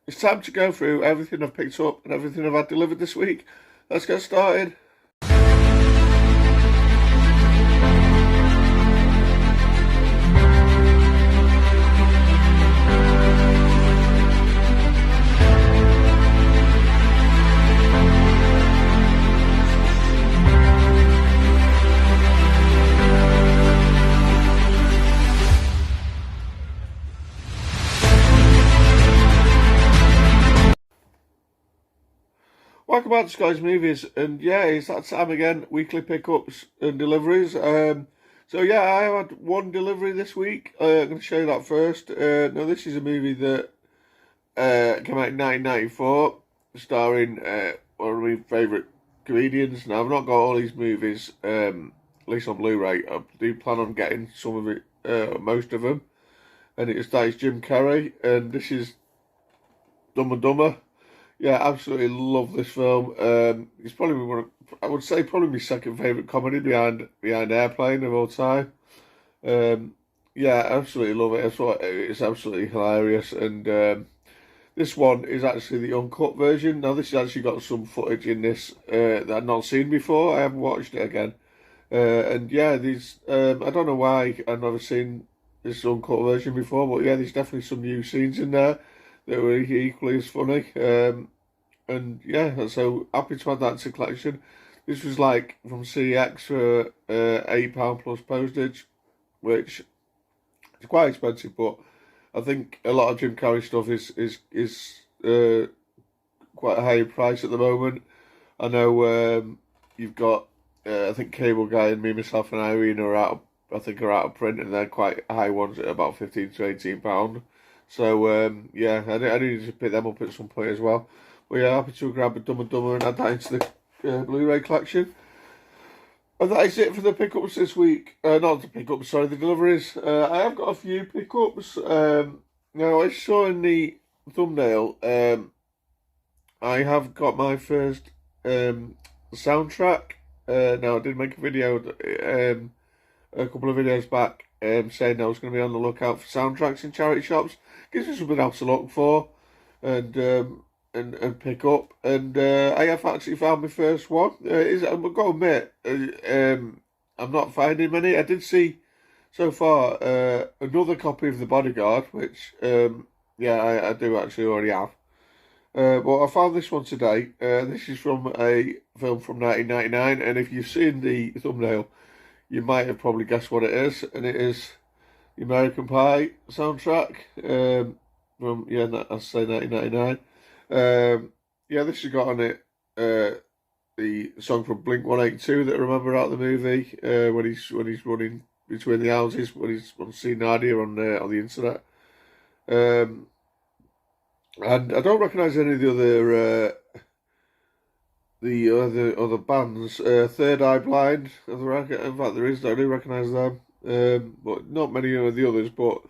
It's time to go through everything I've picked up and everything I've had delivered this week. Let's get started. Welcome back to Sky's Movies, and yeah, it's that time again, weekly pickups and deliveries. So yeah, I had one delivery this week. I'm going to show you that first. Now this is a movie that came out in 1994, starring one of my favourite comedians. Now I've not got all these movies, at least on Blu-ray. I do plan on getting some of it, most of them. And that is Jim Carrey, and this is Dumb and Dumber. Yeah, absolutely love this film. It's probably I would say probably my second favourite comedy behind Airplane of all time. Yeah, absolutely love it. It's absolutely hilarious. And this one is actually the uncut version. Now this has actually got some footage in this that I've not seen before. I haven't watched it again. And yeah, I don't know why I've never seen this uncut version before, but yeah, there's definitely some new scenes in there that were equally as funny. And yeah, so happy to add that to collection. This was like from CX for £8 plus postage, which is quite expensive, but I think a lot of Jim Carrey stuff is quite a high price at the moment. I know you've got I think Cable Guy and Me, Myself and Irene are out of print, and they're quite high ones at about £15 to £18. So yeah, I need to pick them up at some point as well. But yeah, happy to grab a Dumb and Dumber and add that into the Blu-ray collection. And that is it for the pickups this week. Not the pickups, sorry, the deliveries. I have got a few pickups. Now, I saw in the thumbnail, I have got my first soundtrack. Now, I did make a video a couple of videos back saying I was going to be on the lookout for soundtracks in charity shops. Gives me something else to look for and pick up. And I have actually found my first one. I've got to admit, I'm not finding many. I did see so far another copy of The Bodyguard, which yeah, I do actually already have. But I found this one today. This is from a film from 1999, and if you've seen the thumbnail, you might have probably guessed what it is, and it is the American Pie soundtrack from, yeah, I say 1999. Yeah, this has got on it the song from Blink-182 that I remember out of the movie when he's running between the houses when he's seeing Nadia on the internet. And I don't recognise any of the other bands. Third Eye Blind, in fact there is. I do recognise them, but not many of the others. But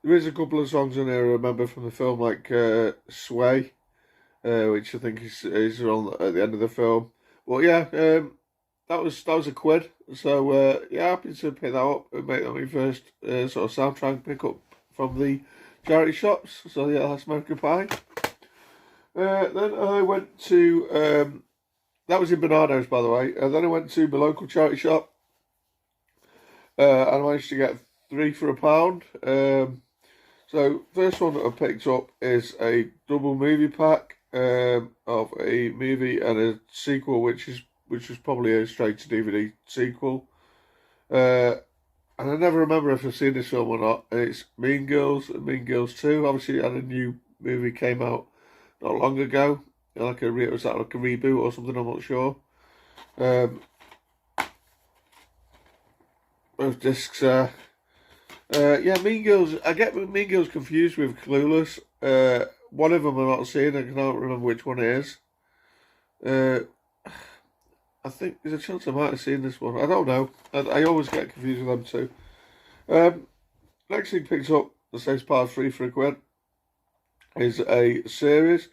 there is a couple of songs in there I remember from the film, like Sway, which I think is on at the end of the film. But yeah, that was a quid. So yeah, happy to pick that up and make that my first sort of soundtrack pickup from the charity shops. So yeah, that's American Pie. Then I went to that was in Bernardo's, by the way. And then I went to my local charity shop, and I managed to get 3 for £1. So first one that I picked up is a double movie pack of a movie and a sequel, which was probably a straight to DVD sequel. And I never remember if I've seen this film or not. And it's Mean Girls and Mean Girls 2. Obviously, and a new movie came out not long ago. Was that like a reboot or something? I'm not sure. Both discs. Yeah, Mean Girls. I get Mean Girls confused with Clueless. One of them I'm not seeing. I can't remember which one it is. I think there's a chance I might have seen this one. I don't know. I always get confused with them too. Next thing picked up, the same part 3 for £1, is a series.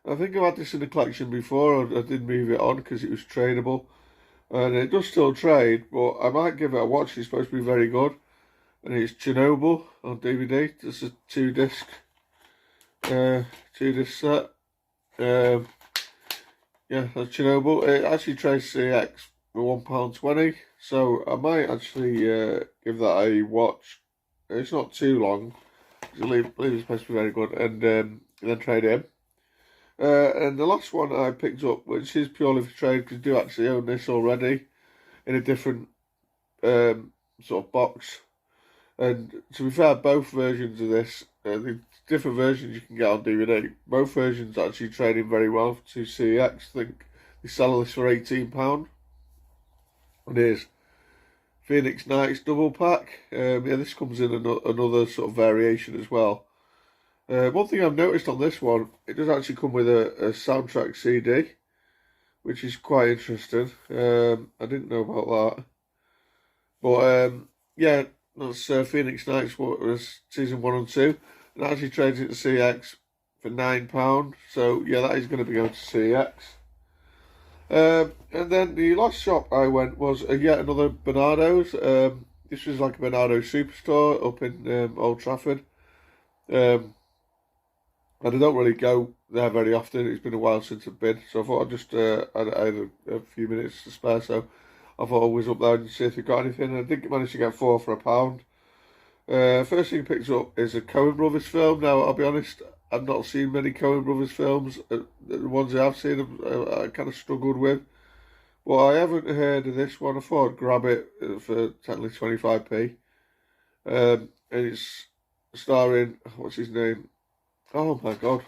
I think I've had this in the collection before. I did move it on because it was tradable. And it does still trade, but I might give it a watch. It's supposed to be very good. And it's Chernobyl on DVD. This is a 2-disc 2 disc set. Um, yeah, that's Chernobyl. It actually trades CX for £1.20, so I might actually give that a watch. It's not too long. I believe it's supposed to be very good, and then trade in. And the last one I picked up, which is purely for trade, because I do actually own this already in a different sort of box. And to be fair, both versions of this, the different versions you can get on DVD, both versions actually trading very well to CEX. I think they sell this for £18. And here's Phoenix Nights double pack. Yeah, this comes in another sort of variation as well. One thing I've noticed on this one, it does actually come with a soundtrack CD, which is quite interesting. I didn't know about that. But yeah, that's Phoenix Nights was season 1 and 2. And actually trades it to CX for £9. So yeah, that is going to be going to CX. And then the last shop I went was yet another Bernardo's. This was like a Bernardo superstore up in Old Trafford. And I don't really go there very often. It's been a while since I've been, so I thought I'd just I had a few minutes to spare, so I thought I was up there and see if they got anything. And I did manage to get 4 for £1. First thing I picked up is a Coen Brothers film. Now, I'll be honest, I've not seen many Coen Brothers films. The ones I have seen, I kind of struggled with. But I haven't heard of this one. I thought I'd grab it for technically 25p. And it's starring, what's his name? Oh my god.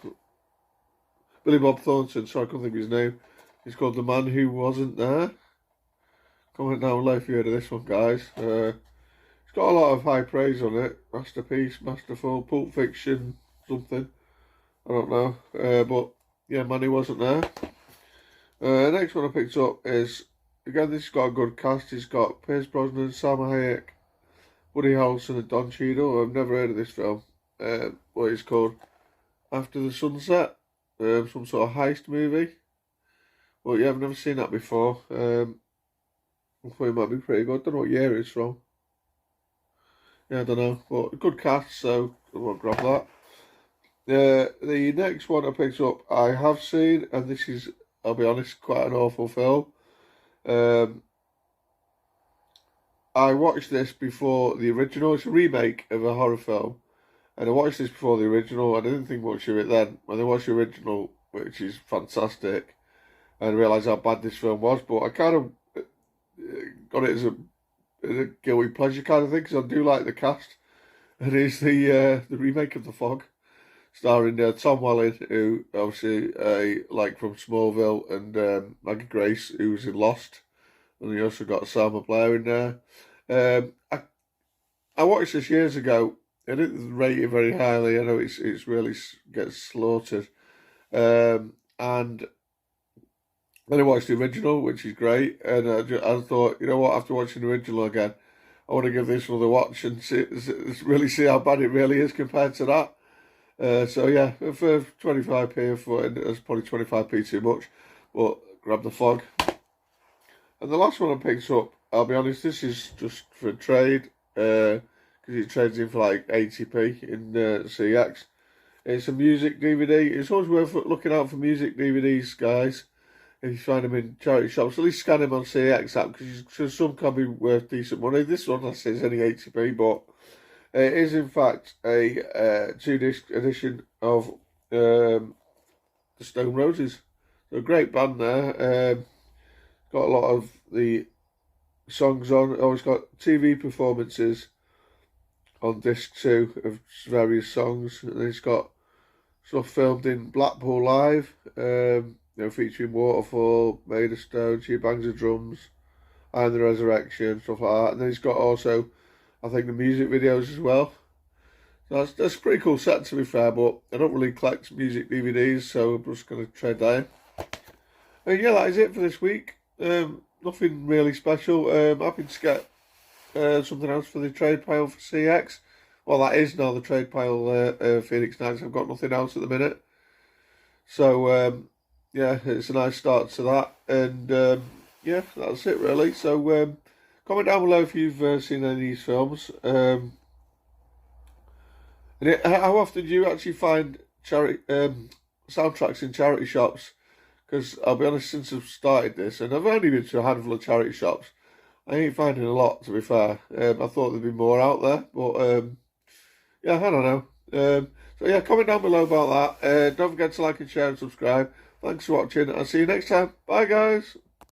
Billy Bob Thornton, sorry I couldn't think of his name. It's called The Man Who Wasn't There. Comment down below if you heard of this one, guys. It's got a lot of high praise on it. Masterpiece, masterful, Pulp Fiction, something. I don't know. But yeah, Man Who Wasn't There. Next one I picked up is, again, this has got a good cast. It's got Pierce Brosnan, Salma Hayek, Woody Harrelson and Don Cheadle. I've never heard of this film. What it's called? After the Sunset. Some sort of heist movie. Well, yeah, I've never seen that before. I thought it might be pretty good. I don't know what year it's from. Yeah, I don't know. But a good cast, so I won't grab that. The next one I picked up, I have seen, and this is, I'll be honest, quite an awful film. I watched this before the original. It's a remake of a horror film. And I watched this before the original. I didn't think much of it then. When I watched the original, which is fantastic, and I realised how bad this film was. But I kind of got it as a guilty pleasure kind of thing, because I do like the cast. And it's the remake of The Fog, starring Tom Welling, who obviously like from Smallville, and Maggie Grace, who was in Lost. And you also got Salma Blair in there. I watched this years ago. I didn't rate it very highly. I know it's really gets slaughtered. And then I watched the original, which is great. And I thought, you know what, after watching the original again, I want to give this another watch and really see how bad it really is compared to that. So yeah, for 25p, I thought it's probably 25p too much. But grab The Fog. And the last one I picked up, I'll be honest, this is just for trade. Because it trades in for like 80p in CX. It's a music DVD. It's always worth looking out for music DVDs, guys. If you find them in charity shops, at least scan them on CX app, because some can be worth decent money. This one, I say, is only 80p, but it is in fact a 2-disc edition of the Stone Roses. So a great band there. Got a lot of the songs on. Oh, it's got TV performances on disc 2 of various songs, and it's got stuff filmed in Blackpool Live, featuring Waterfall, Made of Stone, She Bangs the Drums, and the Resurrection, stuff like that. And then it's got also, I think, the music videos as well. So that's a pretty cool set, to be fair, but I don't really collect music DVDs, so I'm just going to trade that in. And yeah, that is it for this week. Nothing really special. Happy to get something else for the trade pile for CX. Well, that is now the trade pile Phoenix Nights. I've got nothing else at the minute. So, yeah, it's a nice start to that. And, yeah, that's it really. So, comment down below if you've seen any of these films. And how often do you actually find charity soundtracks in charity shops. Because I'll be honest, since I've started this, and I've only been to a handful of charity shops, I ain't finding a lot, to be fair. I thought there'd be more out there, but yeah, I don't know. So yeah, comment down below about that. Don't forget to like and share and subscribe. Thanks for watching. I'll see you next time. Bye, guys.